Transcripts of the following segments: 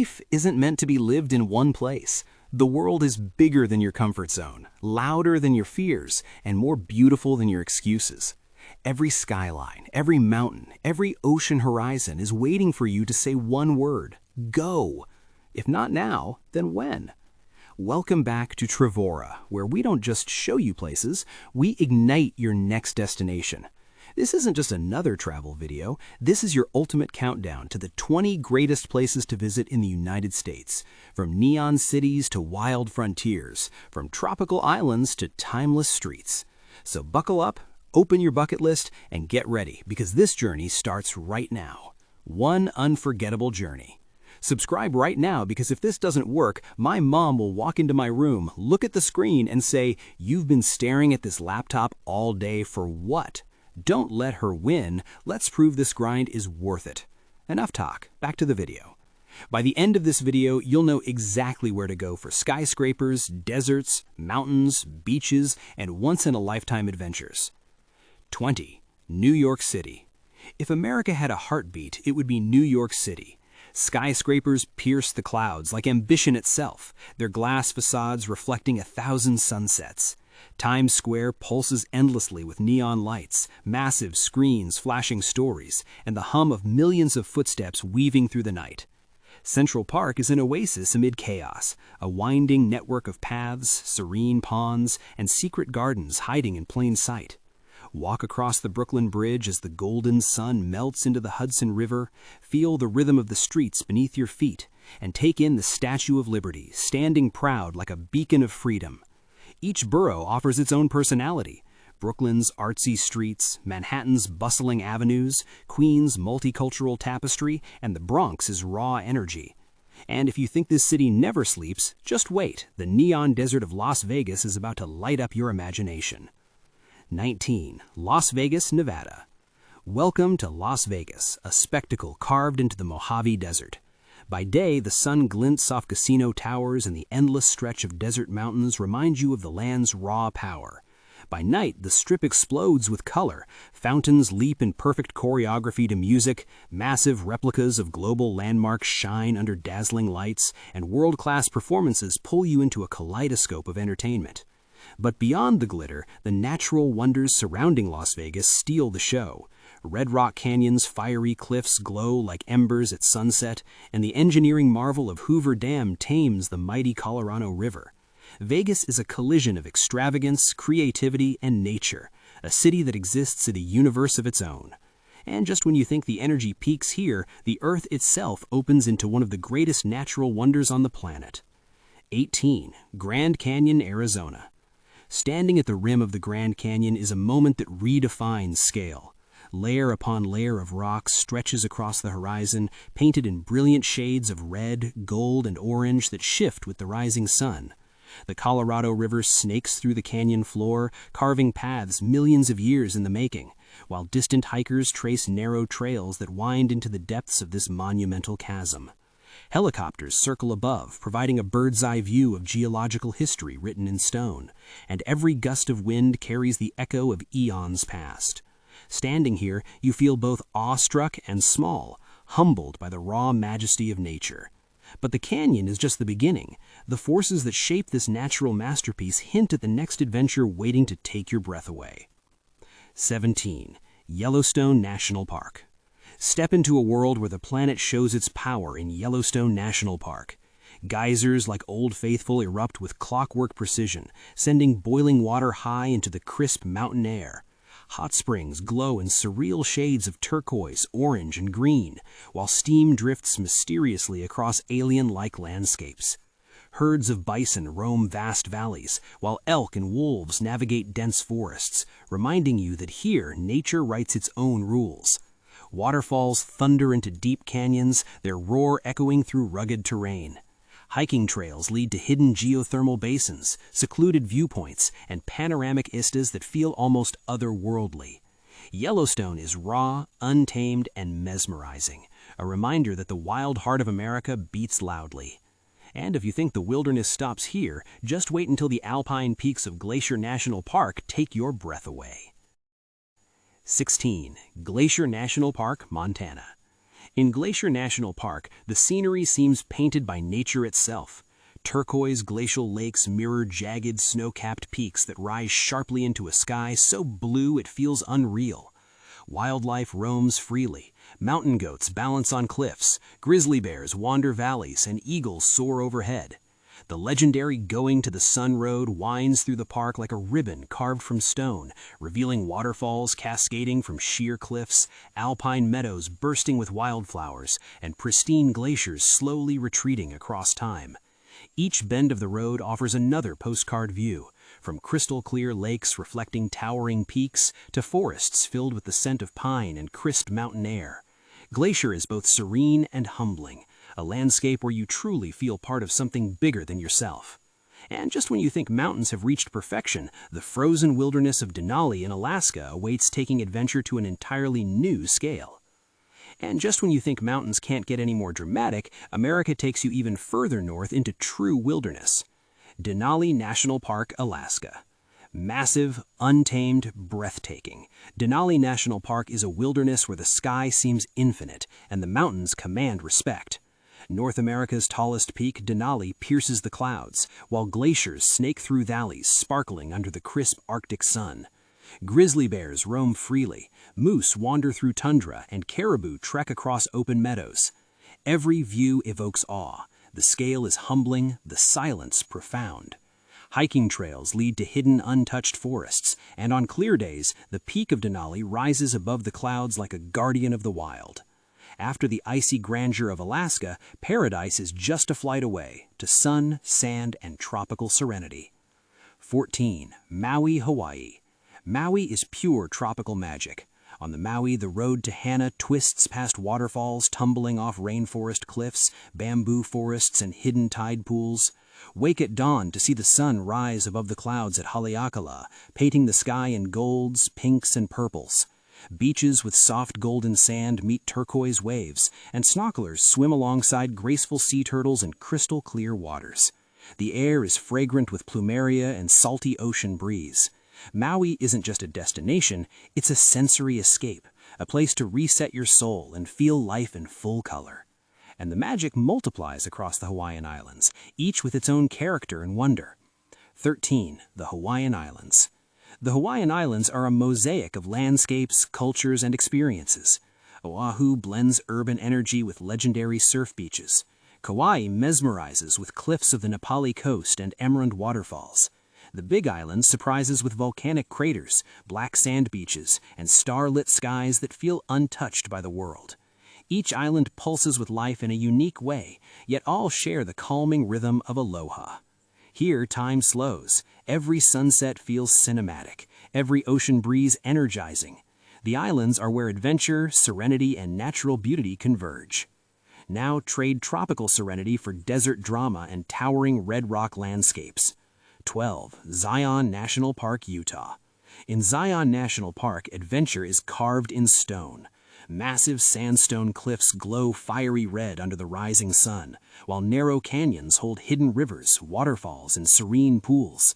Life isn't meant to be lived in one place. The world is bigger than your comfort zone, louder than your fears, and more beautiful than your excuses. Every skyline, every mountain, every ocean horizon is waiting for you to say one word: go. If not now, then when? Welcome back to Trevora, where we don't just show you places, we ignite your next destination. This isn't just another travel video, this is your ultimate countdown to the 20 greatest places to visit in the United States. From neon cities to wild frontiers, from tropical islands to timeless streets. So buckle up, open your bucket list, and get ready, because this journey starts right now. One unforgettable journey. Subscribe right now, because if this doesn't work, my mom will walk into my room, look at the screen, and say, "You've been staring at this laptop all day for what?" Don't let her win. Let's prove this grind is worth it. Enough talk. Back to the video. By the end of this video, you'll know exactly where to go for skyscrapers, deserts, mountains, beaches, and once-in-a-lifetime adventures. 20. New York City. If America had a heartbeat, it would be New York City. Skyscrapers pierce the clouds like ambition itself, their glass facades reflecting 1,000 sunsets. Times Square pulses endlessly with neon lights, massive screens flashing stories, and the hum of millions of footsteps weaving through the night. Central Park is an oasis amid chaos, a winding network of paths, serene ponds, and secret gardens hiding in plain sight. Walk across the Brooklyn Bridge as the golden sun melts into the Hudson River, feel the rhythm of the streets beneath your feet, and take in the Statue of Liberty, standing proud like a beacon of freedom. Each borough offers its own personality. Brooklyn's artsy streets, Manhattan's bustling avenues, Queens' multicultural tapestry, and the Bronx's raw energy. And if you think this city never sleeps, just wait. The neon desert of Las Vegas is about to light up your imagination. 19. Las Vegas, Nevada. Welcome to Las Vegas, a spectacle carved into the Mojave Desert. By day, the sun glints off casino towers, and the endless stretch of desert mountains remind you of the land's raw power. By night, the strip explodes with color. Fountains leap in perfect choreography to music, massive replicas of global landmarks shine under dazzling lights, and world-class performances pull you into a kaleidoscope of entertainment. But beyond the glitter, the natural wonders surrounding Las Vegas steal the show. Red Rock Canyon's fiery cliffs glow like embers at sunset, and the engineering marvel of Hoover Dam tames the mighty Colorado River. Vegas is a collision of extravagance, creativity, and nature, a city that exists in a universe of its own. And just when you think the energy peaks here, the Earth itself opens into one of the greatest natural wonders on the planet. 18. Grand Canyon, Arizona. Standing at the rim of the Grand Canyon is a moment that redefines scale. Layer upon layer of rock stretches across the horizon, painted in brilliant shades of red, gold, and orange that shift with the rising sun. The Colorado River snakes through the canyon floor, carving paths millions of years in the making, while distant hikers trace narrow trails that wind into the depths of this monumental chasm. Helicopters circle above, providing a bird's-eye view of geological history written in stone, and every gust of wind carries the echo of eons past. Standing here, you feel both awestruck and small, humbled by the raw majesty of nature. But the canyon is just the beginning. The forces that shape this natural masterpiece hint at the next adventure waiting to take your breath away. 17. Yellowstone National Park. Step into a world where the planet shows its power in Yellowstone National Park. Geysers like Old Faithful erupt with clockwork precision, sending boiling water high into the crisp mountain air. Hot springs glow in surreal shades of turquoise, orange, and green, while steam drifts mysteriously across alien-like landscapes. Herds of bison roam vast valleys, while elk and wolves navigate dense forests, reminding you that here nature writes its own rules. Waterfalls thunder into deep canyons, their roar echoing through rugged terrain. Hiking trails lead to hidden geothermal basins, secluded viewpoints, and panoramic vistas that feel almost otherworldly. Yellowstone is raw, untamed, and mesmerizing, a reminder that the wild heart of America beats loudly. And if you think the wilderness stops here, just wait until the alpine peaks of Glacier National Park take your breath away. 16. Glacier National Park, Montana. In Glacier National Park, the scenery seems painted by nature itself. Turquoise glacial lakes mirror jagged snow-capped peaks that rise sharply into a sky so blue it feels unreal. Wildlife roams freely. Mountain goats balance on cliffs, grizzly bears wander valleys, and eagles soar overhead. The legendary Going to the Sun Road winds through the park like a ribbon carved from stone, revealing waterfalls cascading from sheer cliffs, alpine meadows bursting with wildflowers, and pristine glaciers slowly retreating across time. Each bend of the road offers another postcard view, from crystal-clear lakes reflecting towering peaks to forests filled with the scent of pine and crisp mountain air. Glacier is both serene and humbling, a landscape where you truly feel part of something bigger than yourself. And just when you think mountains have reached perfection, the frozen wilderness of Denali in Alaska awaits taking adventure to an entirely new scale. And just when you think mountains can't get any more dramatic, America takes you even further north into true wilderness. Denali National Park, Alaska. Massive, untamed, breathtaking. Denali National Park is a wilderness where the sky seems infinite and the mountains command respect. North America's tallest peak, Denali, pierces the clouds, while glaciers snake through valleys sparkling under the crisp Arctic sun. Grizzly bears roam freely, moose wander through tundra, and caribou trek across open meadows. Every view evokes awe. The scale is humbling, the silence profound. Hiking trails lead to hidden, untouched forests, and on clear days, the peak of Denali rises above the clouds like a guardian of the wild. After the icy grandeur of Alaska, paradise is just a flight away to sun, sand, and tropical serenity. 14. Maui, Hawaii. Maui is pure tropical magic. On the Maui, the road to Hana twists past waterfalls tumbling off rainforest cliffs, bamboo forests, and hidden tide pools. Wake at dawn to see the sun rise above the clouds at Haleakala, painting the sky in golds, pinks, and purples. Beaches with soft golden sand meet turquoise waves, and snorkelers swim alongside graceful sea turtles in crystal-clear waters. The air is fragrant with plumeria and salty ocean breeze. Maui isn't just a destination, it's a sensory escape, a place to reset your soul and feel life in full color. And the magic multiplies across the Hawaiian Islands, each with its own character and wonder. 13. The Hawaiian Islands. The Hawaiian Islands are a mosaic of landscapes, cultures, and experiences. Oahu blends urban energy with legendary surf beaches. Kauai mesmerizes with cliffs of the Nepali coast and emerald waterfalls. The Big Island surprises with volcanic craters, black sand beaches, and star-lit skies that feel untouched by the world. Each island pulses with life in a unique way, yet all share the calming rhythm of aloha. Here, time slows. Every sunset feels cinematic, every ocean breeze energizing. The islands are where adventure, serenity, and natural beauty converge. Now trade tropical serenity for desert drama and towering red rock landscapes. 12. Zion National Park, Utah. In Zion National Park, adventure is carved in stone. Massive sandstone cliffs glow fiery red under the rising sun, while narrow canyons hold hidden rivers, waterfalls, and serene pools.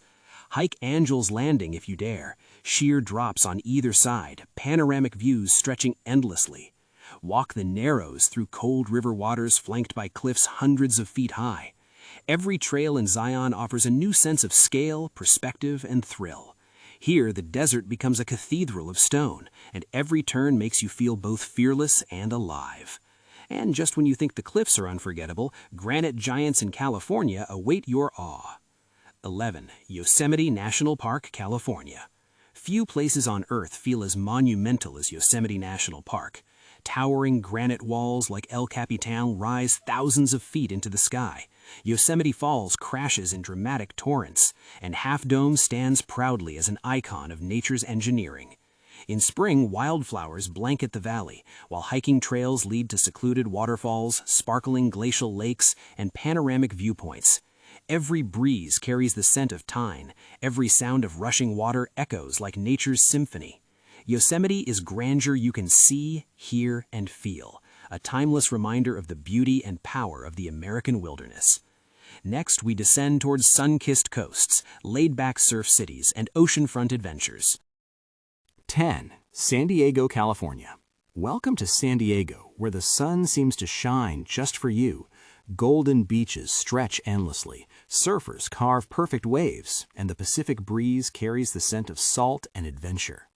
Hike Angel's Landing if you dare. Sheer drops on either side, panoramic views stretching endlessly. Walk the Narrows through cold river waters flanked by cliffs hundreds of feet high. Every trail in Zion offers a new sense of scale, perspective, and thrill. Here, the desert becomes a cathedral of stone, and every turn makes you feel both fearless and alive. And just when you think the cliffs are unforgettable, granite giants in California await your awe. 11. Yosemite National Park, California. Few places on Earth feel as monumental as Yosemite National Park. Towering granite walls like El Capitan rise thousands of feet into the sky. Yosemite Falls crashes in dramatic torrents, and Half Dome stands proudly as an icon of nature's engineering. In spring, wildflowers blanket the valley, while hiking trails lead to secluded waterfalls, sparkling glacial lakes, and panoramic viewpoints. Every breeze carries the scent of thyme, every sound of rushing water echoes like nature's symphony. Yosemite is grandeur you can see, hear, and feel, a timeless reminder of the beauty and power of the American wilderness. Next, we descend towards sun-kissed coasts, laid-back surf cities, and oceanfront adventures. 10. San Diego, California. Welcome to San Diego, where the sun seems to shine just for you. Golden beaches stretch endlessly, surfers carve perfect waves, and the Pacific breeze carries the scent of salt and adventure.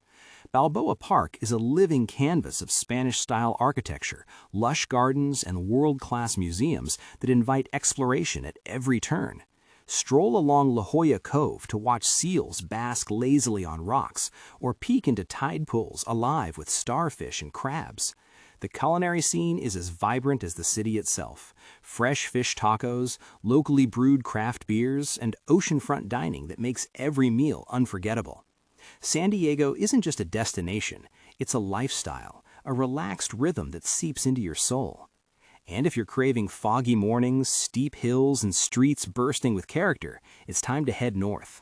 Balboa Park is a living canvas of Spanish-style architecture, lush gardens, and world-class museums that invite exploration at every turn. Stroll along La Jolla Cove to watch seals bask lazily on rocks, or peek into tide pools alive with starfish and crabs. The culinary scene is as vibrant as the city itself. Fresh fish tacos, locally brewed craft beers, and oceanfront dining that makes every meal unforgettable. San Diego isn't just a destination, it's a lifestyle, a relaxed rhythm that seeps into your soul. And if you're craving foggy mornings, steep hills, and streets bursting with character, it's time to head north.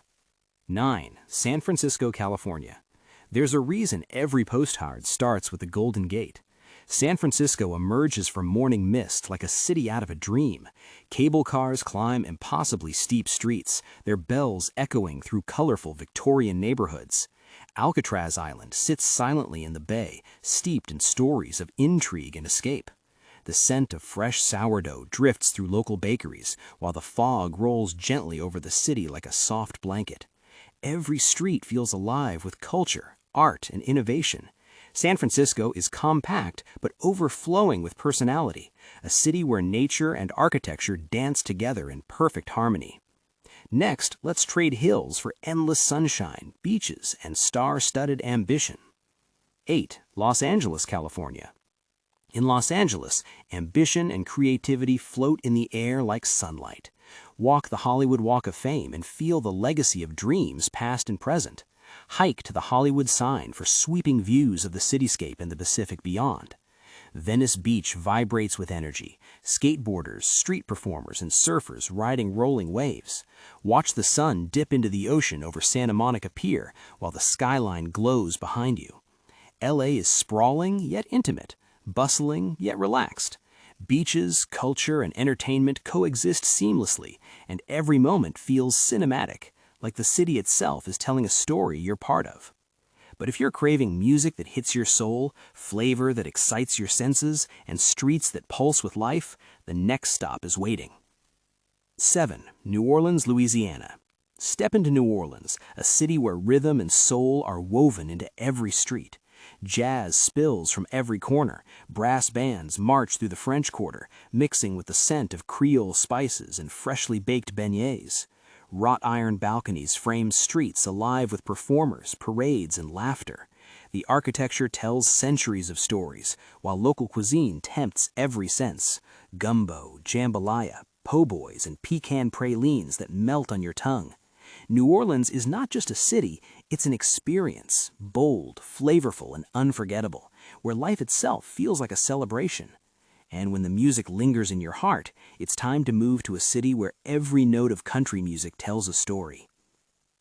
9. San Francisco, California. There's a reason every postcard starts with the Golden Gate. San Francisco emerges from morning mist like a city out of a dream. Cable cars climb impossibly steep streets, their bells echoing through colorful Victorian neighborhoods. Alcatraz Island sits silently in the bay, steeped in stories of intrigue and escape. The scent of fresh sourdough drifts through local bakeries, while the fog rolls gently over the city like a soft blanket. Every street feels alive with culture, art, and innovation. San Francisco is compact but overflowing with personality, a city where nature and architecture dance together in perfect harmony. Next, let's trade hills for endless sunshine, beaches, and star-studded ambition. 8. Los Angeles, California. In Los Angeles, ambition and creativity float in the air like sunlight. Walk the Hollywood Walk of Fame and feel the legacy of dreams past and present. Hike to the Hollywood sign for sweeping views of the cityscape and the Pacific beyond. Venice Beach vibrates with energy. Skateboarders, street performers, and surfers riding rolling waves. Watch the sun dip into the ocean over Santa Monica Pier while the skyline glows behind you. LA is sprawling yet intimate, bustling yet relaxed. Beaches, culture, and entertainment coexist seamlessly, and every moment feels cinematic, like the city itself is telling a story you're part of. But if you're craving music that hits your soul, flavor that excites your senses, and streets that pulse with life, the next stop is waiting. 7. New Orleans, Louisiana. Step into New Orleans, a city where rhythm and soul are woven into every street. Jazz spills from every corner, brass bands march through the French Quarter, mixing with the scent of Creole spices and freshly baked beignets. Wrought iron balconies frame streets alive with performers, parades, and laughter. The architecture tells centuries of stories, while local cuisine tempts every sense. Gumbo, jambalaya, po' boys, and pecan pralines that melt on your tongue. New Orleans is not just a city, it's an experience, bold, flavorful, and unforgettable, where life itself feels like a celebration. And when the music lingers in your heart, it's time to move to a city where every note of country music tells a story.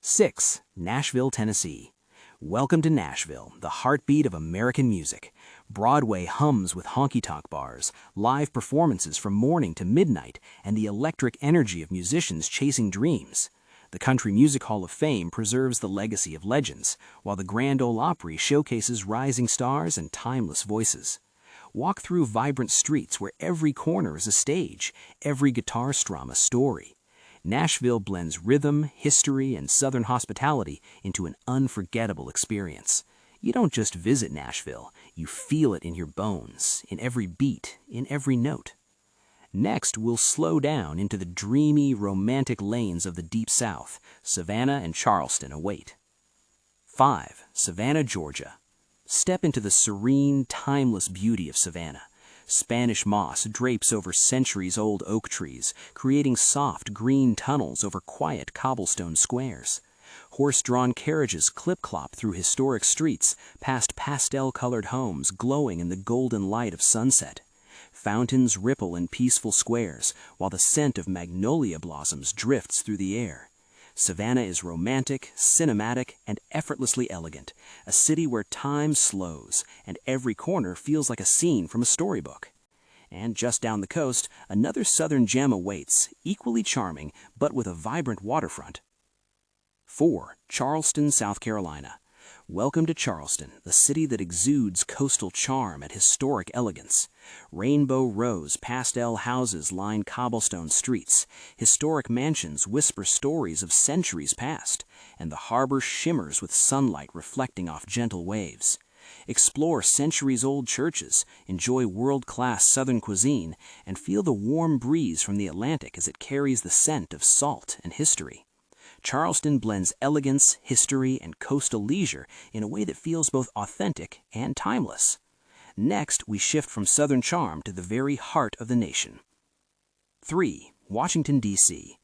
6. Nashville, Tennessee. Welcome to Nashville, the heartbeat of American music. Broadway hums with honky-tonk bars, live performances from morning to midnight, and the electric energy of musicians chasing dreams. The Country Music Hall of Fame preserves the legacy of legends, while the Grand Ole Opry showcases rising stars and timeless voices. Walk through vibrant streets where every corner is a stage, every guitar strum a story. Nashville blends rhythm, history, and Southern hospitality into an unforgettable experience. You don't just visit Nashville, you feel it in your bones, in every beat, in every note. Next, we'll slow down into the dreamy, romantic lanes of the Deep South. Savannah and Charleston await. 5. Savannah, Georgia. Step into the serene, timeless beauty of Savannah. Spanish moss drapes over centuries-old oak trees, creating soft, green tunnels over quiet cobblestone squares. Horse-drawn carriages clip-clop through historic streets, past pastel-colored homes glowing in the golden light of sunset. Fountains ripple in peaceful squares, while the scent of magnolia blossoms drifts through the air. Savannah is romantic, cinematic, and effortlessly elegant, a city where time slows, and every corner feels like a scene from a storybook. And just down the coast, another southern gem awaits, equally charming, but with a vibrant waterfront. 4. Charleston, South Carolina. Welcome to Charleston, the city that exudes coastal charm and historic elegance. Rainbow rose pastel houses line cobblestone streets, historic mansions whisper stories of centuries past, and the harbor shimmers with sunlight reflecting off gentle waves. Explore centuries-old churches, enjoy world-class Southern cuisine, and feel the warm breeze from the Atlantic as it carries the scent of salt and history. Charleston blends elegance, history, and coastal leisure in a way that feels both authentic and timeless. Next, we shift from Southern charm to the very heart of the nation. 3. Washington, D.C.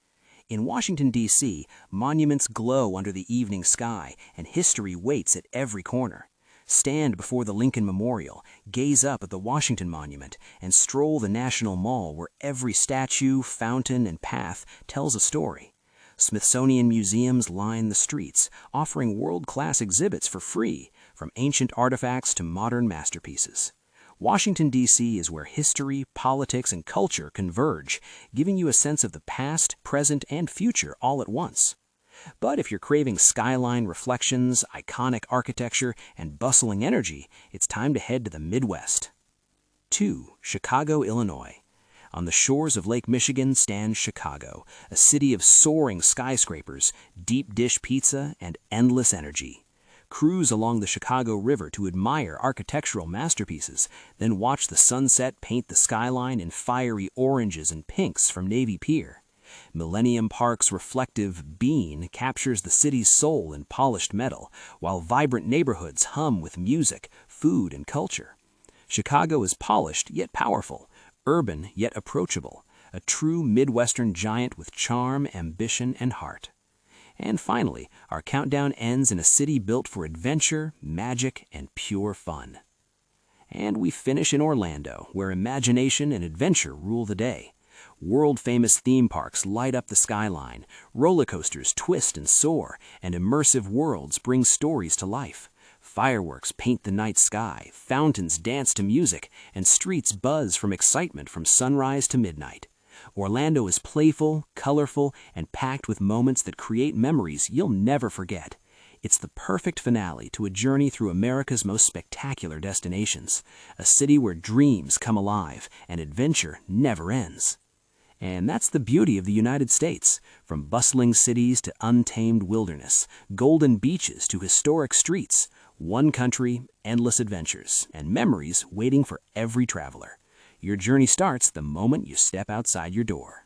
In Washington, D.C., monuments glow under the evening sky, and history waits at every corner. Stand before the Lincoln Memorial, gaze up at the Washington Monument, and stroll the National Mall where every statue, fountain, and path tells a story. Smithsonian museums line the streets, offering world-class exhibits for free, from ancient artifacts to modern masterpieces. Washington, D.C. is where history, politics, and culture converge, giving you a sense of the past, present, and future all at once. But if you're craving skyline reflections, iconic architecture, and bustling energy, it's time to head to the Midwest. 2. Chicago, Illinois. On the shores of Lake Michigan stands Chicago, a city of soaring skyscrapers, deep dish pizza, and endless energy. Cruise along the Chicago River to admire architectural masterpieces, then watch the sunset paint the skyline in fiery oranges and pinks from Navy Pier. Millennium Park's reflective beam captures the city's soul in polished metal, while vibrant neighborhoods hum with music, food, and culture. Chicago is polished yet powerful, urban yet approachable, a true Midwestern giant with charm, ambition, and heart. And finally, our countdown ends in a city built for adventure, magic, and pure fun. And we finish in Orlando, where imagination and adventure rule the day. World-famous theme parks light up the skyline, roller coasters twist and soar, and immersive worlds bring stories to life. Fireworks paint the night sky, fountains dance to music, and streets buzz from excitement from sunrise to midnight. Orlando is playful, colorful, and packed with moments that create memories you'll never forget. It's the perfect finale to a journey through America's most spectacular destinations, a city where dreams come alive and adventure never ends. And that's the beauty of the United States. From bustling cities to untamed wilderness, golden beaches to historic streets, one country, endless adventures, and memories waiting for every traveler. Your journey starts the moment you step outside your door.